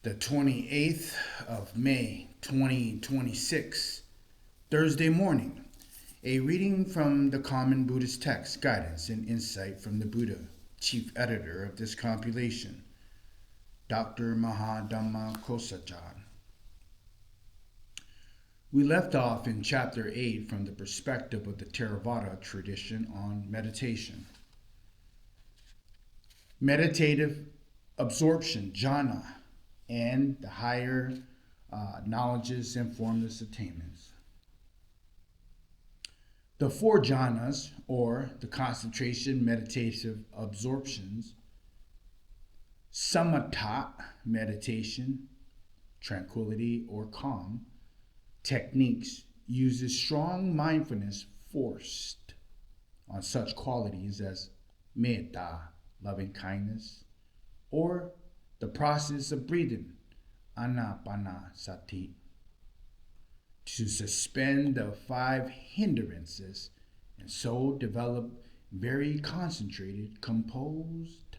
the 28th of May, 2026, Thursday morning. A reading from the Common Buddhist Text, Guidance and Insight from the Buddha, Chief Editor of this compilation, Dr. Mahadhamma Kosajan. We left off in Chapter 8 from the perspective of the Theravada tradition on meditation. Meditative absorption, jhana, and the higher knowledges and formless attainments. The four jhanas, or the concentration meditative absorptions, samatha meditation, tranquility or calm, techniques uses strong mindfulness forced on such qualities as metta, loving kindness, or the process of breathing, anapanasati, to suspend the five hindrances and so develop very concentrated, composed,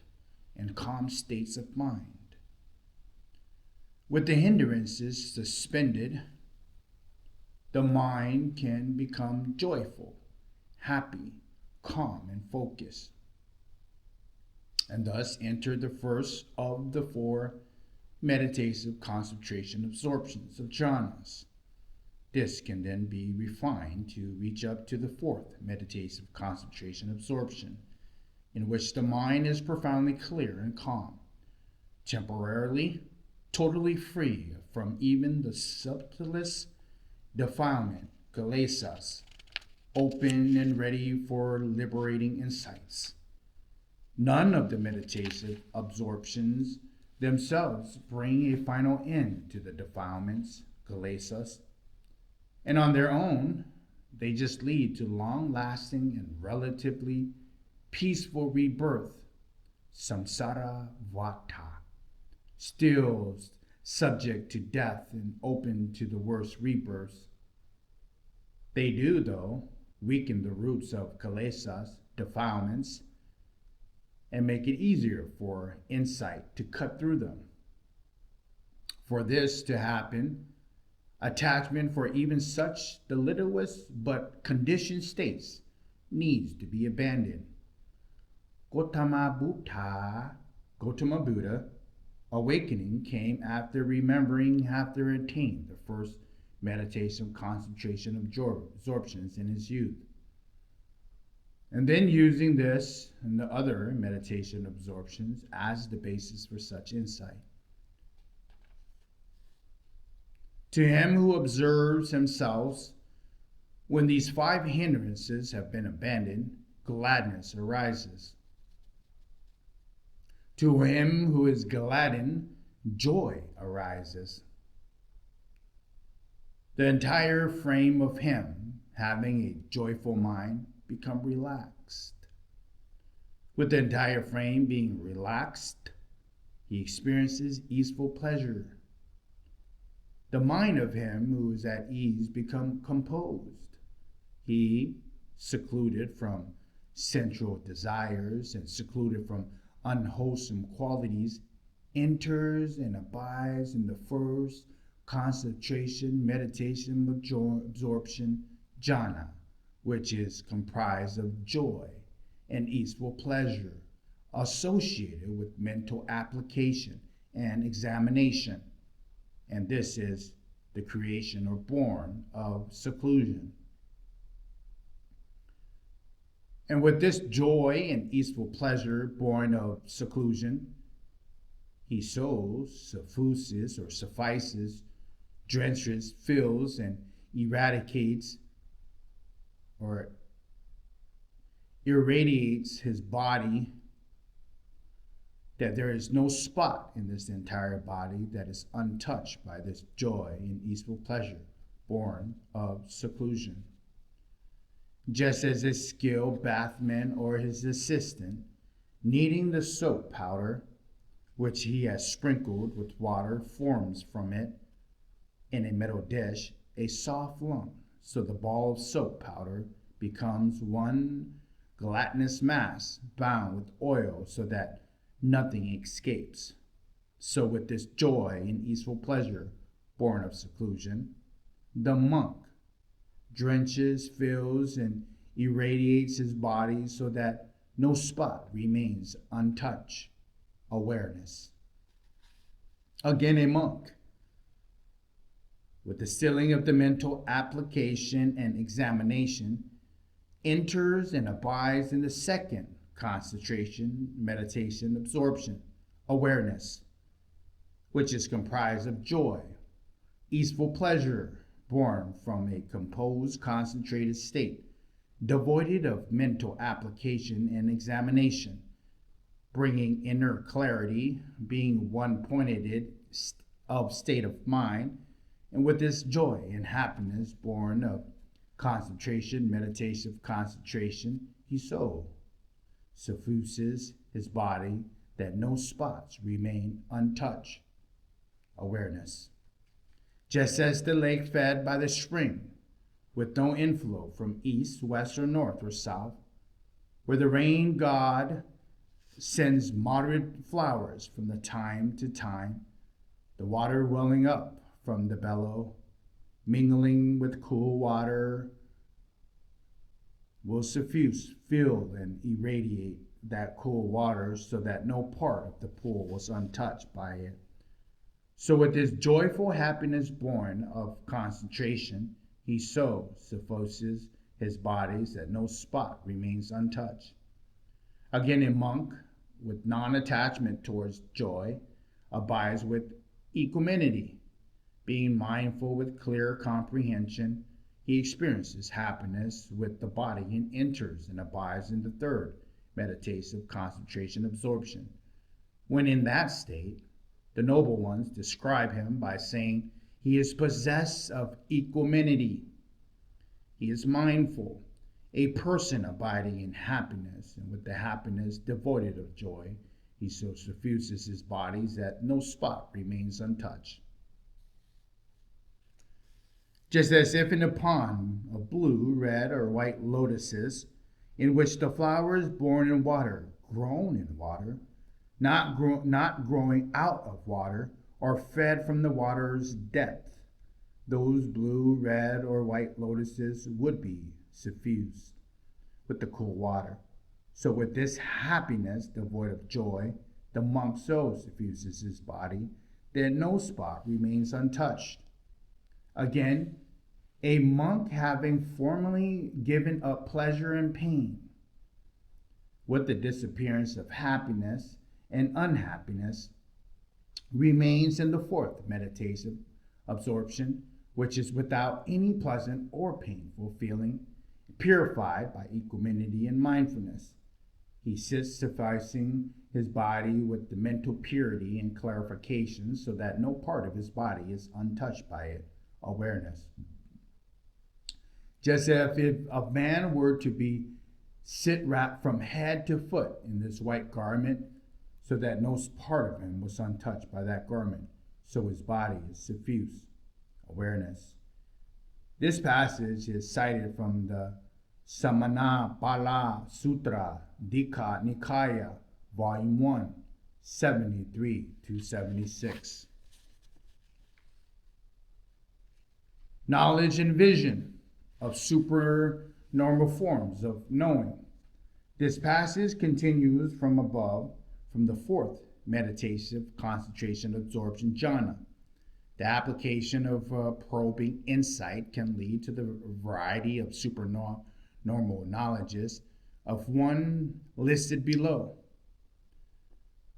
and calm states of mind. With the hindrances suspended, the mind can become joyful, happy, calm, and focused, and thus enter the first of the four meditative concentration absorptions of jhanas. This can then be refined to reach up to the fourth meditative concentration absorption, in which the mind is profoundly clear and calm, temporarily, totally free from even the subtlest defilement, kilesas, open and ready for liberating insights. None of the meditative absorptions themselves bring a final end to the defilements, kilesas, and on their own, they just lead to long-lasting and relatively peaceful rebirth, samsara vata, still subject to death and open to the worst rebirths. They do, though, weaken the roots of kilesas, defilements, and make it easier for insight to cut through them. For this to happen, attachment for even such the littlest but conditioned states needs to be abandoned. Gautama Buddha, awakening came after remembering having attained the first meditation concentration absorptions in his youth, and then using this and the other meditation absorptions as the basis for such insight. To him who observes himself, when these five hindrances have been abandoned, gladness arises. To him who is gladdened, joy arises. The entire frame of him, having a joyful mind, become relaxed. With the entire frame being relaxed, he experiences easeful pleasure. The mind of him who is at ease become composed. He, secluded from sensual desires and secluded from unwholesome qualities, enters and abides in the first concentration meditation absorption jhana, which is comprised of joy and easeful pleasure associated with mental application and examination. And this is the creation or born of seclusion. And with this joy and easeful pleasure born of seclusion, he sows, suffuses, or suffices, drenches, fills, and eradicates or irradiates his body, that there is no spot in this entire body that is untouched by this joy and easeful pleasure born of seclusion. Just as a skilled bathman or his assistant, kneading the soap powder, which he has sprinkled with water, forms from it, in a metal dish, a soft lump, so the ball of soap powder becomes one gelatinous mass bound with oil so that nothing escapes. So with this joy and easeful pleasure born of seclusion, the monk drenches, fills, and irradiates his body so that no spot remains untouched. Awareness. Again, a monk, with the stilling of the mental application and examination, enters and abides in the second concentration, meditation, absorption, awareness, which is comprised of joy, easeful pleasure born from a composed, concentrated state, devoid of mental application and examination, bringing inner clarity, being one pointed of state of mind, and with this joy and happiness born of concentration, meditative concentration, he so suffuses his body that no spots remain untouched. Awareness. Just as the lake fed by the spring, with no inflow from east, west, or north, or south, where the rain god sends moderate flowers from the time to time, the water welling up from the bellow, mingling with cool water, will suffuse, fill, and irradiate that cool water so that no part of the pool was untouched by it. So with this joyful happiness born of concentration, he so suffuses his bodies that no spot remains untouched. Again, a monk with non-attachment towards joy abides with equanimity. Being mindful with clear comprehension, he experiences happiness with the body and enters and abides in the third meditative concentration absorption. When in that state, the noble ones describe him by saying he is possessed of equanimity. He is mindful, a person abiding in happiness, and with the happiness devoid of joy, he so suffuses his bodies that no spot remains untouched. Just as if in a pond of blue, red, or white lotuses, in which the flower is born in water, grown in water, not growing out of water, or fed from the water's depth, those blue, red, or white lotuses would be suffused with the cool water. So with this happiness devoid of joy, the monk so suffuses his body that no spot remains untouched. Again, a monk having formerly given up pleasure and pain, with the disappearance of happiness and unhappiness, remains in the fourth meditative absorption, which is without any pleasant or painful feeling, purified by equanimity and mindfulness. He sits sufficing his body with the mental purity and clarification so that no part of his body is untouched by it. Awareness. Just as if a man were to be sit wrapped from head to foot in this white garment, so that no part of him was untouched by that garment, so his body is suffused. Awareness. This passage is cited from the Samanapala Sutra, Dika Nikaya, Volume 1, 73 to 76. Knowledge and vision of supernormal forms of knowing. This passage continues from above, from the fourth meditative concentration absorption jhana. The application of probing insight can lead to the variety of supernormal knowledges of one listed below.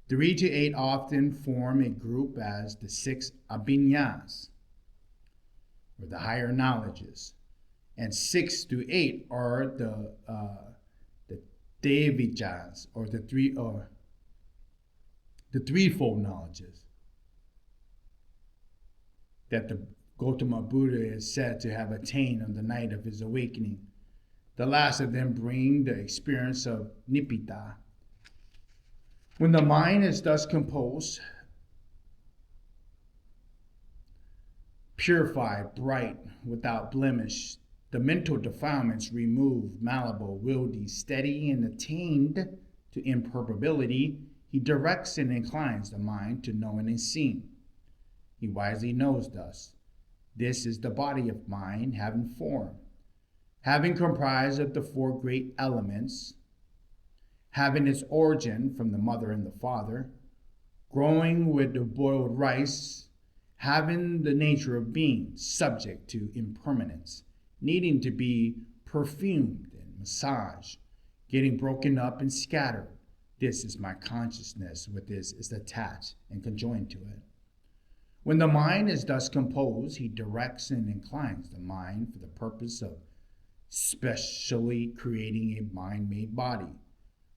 3 to 8 often form a group as the 6 abhinyas, or the higher knowledges, and 6 to 8 are the devijas, or the threefold knowledges that the Gautama Buddha is said to have attained on the night of his awakening. The last of them bring the experience of nibbida. When the mind is thus composed, purified, bright, without blemish, the mental defilements removed, malleable, wieldy, steady, and attained to imperturbability, he directs and inclines the mind to knowing and seeing. He wisely knows thus. This is the body of mind having form, having comprised of the four great elements, having its origin from the mother and the father, growing with the boiled rice, having the nature of being, subject to impermanence, needing to be perfumed and massaged, getting broken up and scattered. This is my consciousness, with this is attached and conjoined to it. When the mind is thus composed, he directs and inclines the mind for the purpose of specially creating a mind-made body.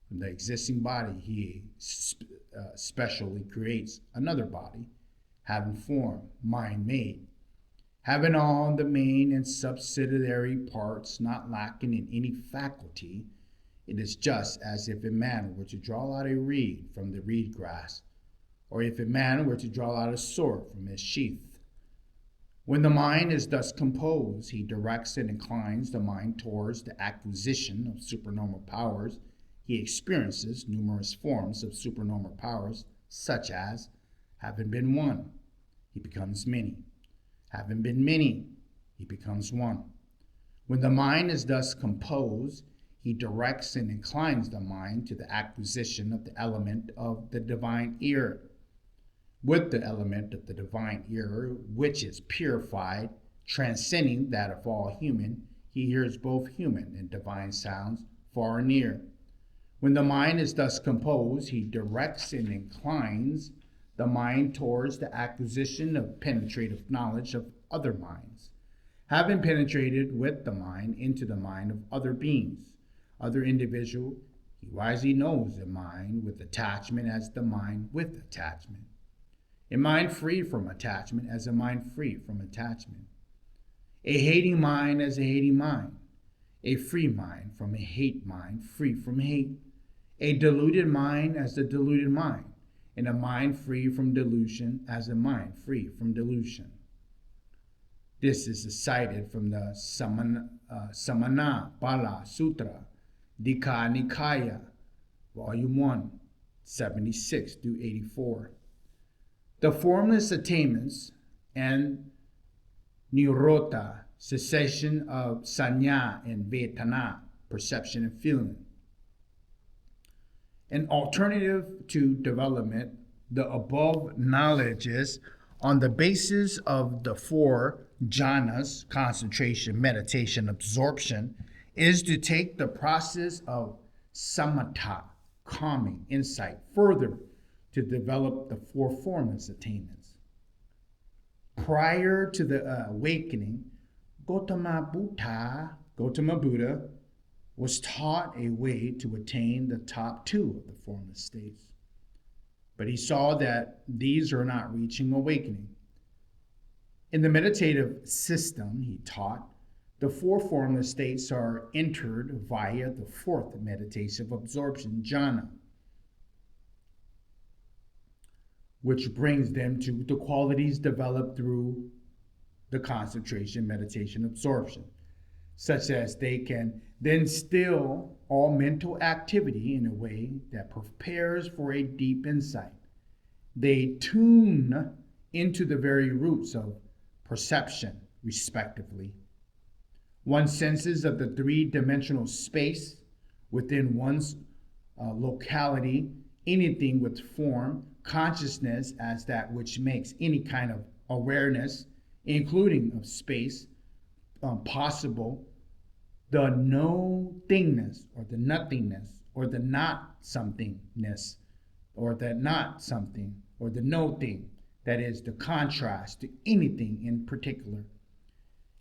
From the existing body, he specially creates another body, having form, mind-made, having all the main and subsidiary parts, not lacking in any faculty. It is just as if a man were to draw out a reed from the reed grass, or if a man were to draw out a sword from its sheath. When the mind is thus composed, he directs and inclines the mind towards the acquisition of supernormal powers. He experiences numerous forms of supernormal powers, such as, having been one, he becomes many. Having been many, he becomes one. When the mind is thus composed, he directs and inclines the mind to the acquisition of the element of the divine ear. With the element of the divine ear, which is purified, transcending that of all human, he hears both human and divine sounds far and near. When the mind is thus composed, he directs and inclines the mind towards the acquisition of penetrative knowledge of other minds, having penetrated with the mind into the mind of other beings, other individual. He wisely knows the mind with attachment as the mind with attachment, a mind free from attachment as a mind free from attachment, a hating mind as a hating mind, a free mind from a hate mind free from hate, a deluded mind as a deluded mind, and a mind free from delusion as a mind free from delusion. This is cited from the Samana Pala Sutra, Dika Nikaya, Volume 1, 76 through 84. The formless attainments and nirota, cessation of sanya and vedana, perception and feeling. An alternative to development, the above knowledges on the basis of the four jhanas, concentration, meditation, absorption, is to take the process of samatha, calming, insight, further to develop the four formless attainments. Prior to the awakening, Gautama Buddha, was taught a way to attain the top two of the formless states. But he saw that these are not reaching awakening. In the meditative system, he taught, the four formless states are entered via the fourth meditative absorption, jhana, which brings them to the qualities developed through the concentration, meditation, absorption, such as they can then still all mental activity in a way that prepares for a deep insight. They tune into the very roots of perception, respectively. One senses of the three-dimensional space within one's locality, anything with form, consciousness as that which makes any kind of awareness, including of space, possible, the no-thingness or the nothingness or the not somethingness or the not something or the no thing, that is the contrast to anything in particular,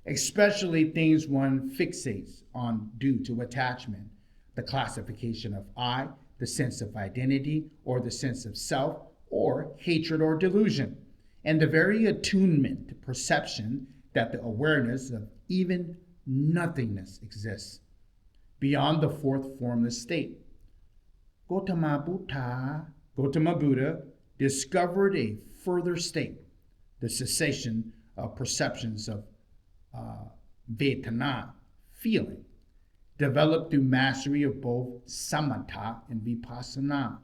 especially things one fixates on due to attachment, the classification of I, the sense of identity or the sense of self, or hatred or delusion, and the very attunement, perception that the awareness of even nothingness exists beyond the fourth formless state. Gautama Buddha discovered a further state, the cessation of perceptions of vedana, feeling, developed through mastery of both samatha and vipassana,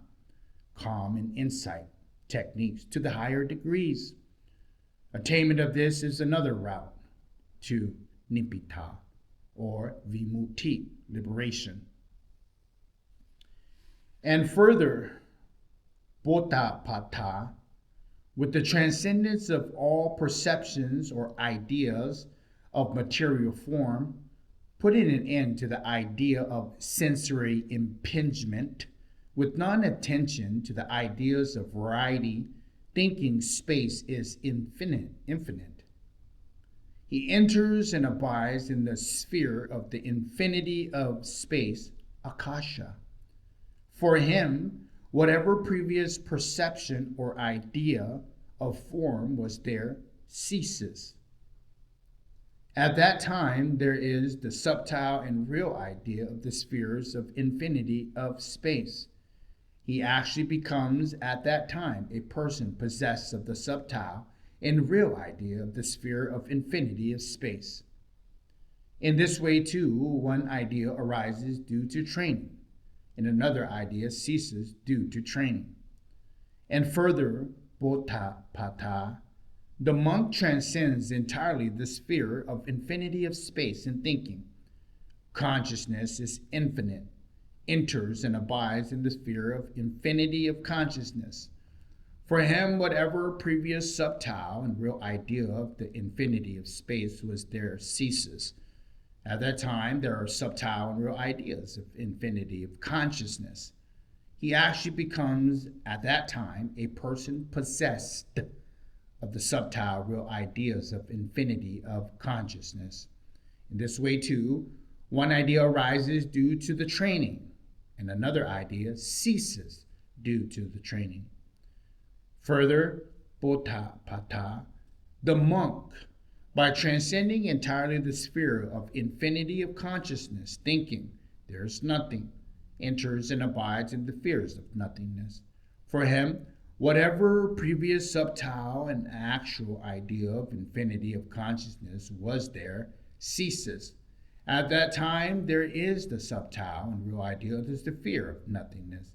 calm, and insight techniques to the higher degrees. Attainment of this is another route to Nipita, or Vimutti, liberation. And further, Bodhapata, with the transcendence of all perceptions or ideas of material form, putting an end to the idea of sensory impingement, with non-attention to the ideas of variety, thinking space is infinite. He enters and abides in the sphere of the infinity of space, Akasha. For him, whatever previous perception or idea of form was there ceases. At that time, there is the subtile and real idea of the spheres of infinity of space. He actually becomes, at that time, a person possessed of the subtile and real idea of the sphere of infinity of space. In this way, too, one idea arises due to training, and another idea ceases due to training. And further, Bodhapata, the monk transcends entirely the sphere of infinity of space and thinking. Consciousness is infinite, enters and abides in the sphere of infinity of consciousness. For him, whatever previous subtile and real idea of the infinity of space was there ceases. At that time, there are subtile and real ideas of infinity of consciousness. He actually becomes, at that time, a person possessed of the subtile real ideas of infinity of consciousness. In this way, too, one idea arises due to the training, and another idea ceases due to the training. Further, Bodhapata, the monk, by transcending entirely the sphere of infinity of consciousness, thinking there is nothing, enters and abides in the spheres of nothingness. For him, whatever previous subtile and actual idea of infinity of consciousness was there ceases. At that time, there is the subtile and real idea of the sphere of nothingness.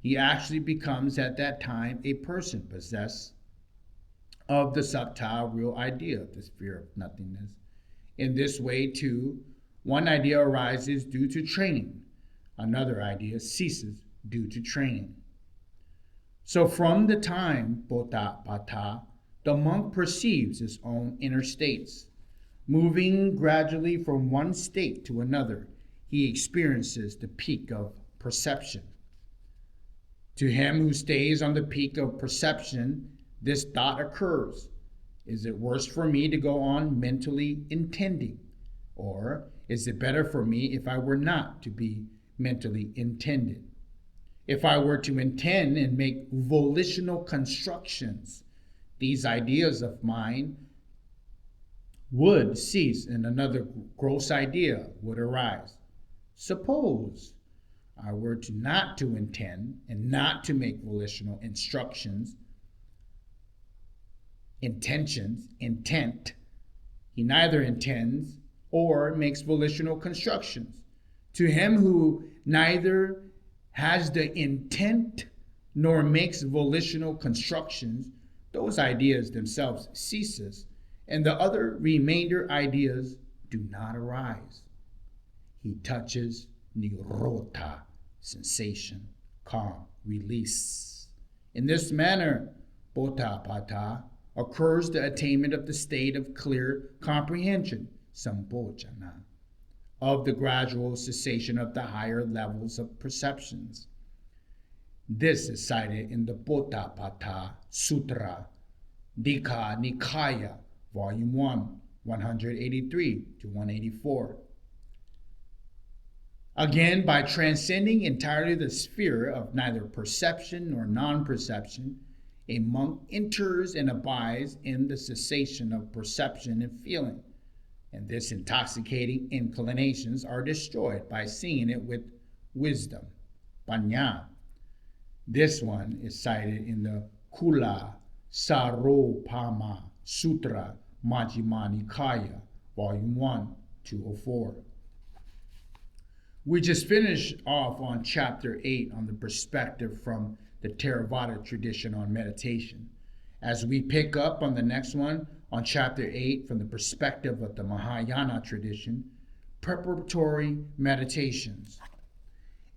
He actually becomes, at that time, a person possessed of the subtile real idea of the sphere of nothingness. In this way, too, one idea arises due to training, another idea ceases due to training. So from the time, Bodhapata, the monk perceives his own inner states. Moving gradually from one state to another, he experiences the peak of perception. To him who stays on the peak of perception, this thought occurs: is it worse for me to go on mentally intending? Or is it better for me if I were not to be mentally intended? If I were to intend and make volitional constructions, these ideas of mine would cease and another gross idea would arise. Suppose I were to not to intend and not to make volitional intent. He neither intends or makes volitional constructions. To him who neither has the intent nor makes volitional constructions, those ideas themselves ceases, and the other remainder ideas do not arise. He touches nirodha, sensation, calm, release. In this manner, Bodhapata, occurs the attainment of the state of clear comprehension, sambojana, of the gradual cessation of the higher levels of perceptions. This is cited in the Bodhapata Sutra, Dika Nikaya, Volume 1, 183 to 184. Again, by transcending entirely the sphere of neither perception nor non-perception, a monk enters and abides in the cessation of perception and feeling, and this intoxicating inclinations are destroyed by seeing it with wisdom, panya. This one is cited in the Kula Saropama Sutra, Majjhima Nikaya, Volume 1, 204. We just finished off on Chapter 8 on the perspective from the Theravada tradition on meditation. As we pick up on the next one, on chapter 8, from the perspective of the Mahayana tradition, preparatory meditations.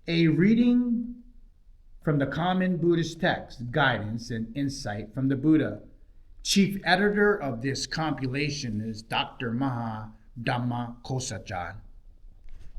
A reading from the common Buddhist text, Guidance and Insight from the Buddha. Chief editor of this compilation is Dr. Maha Dhamma Kosachan.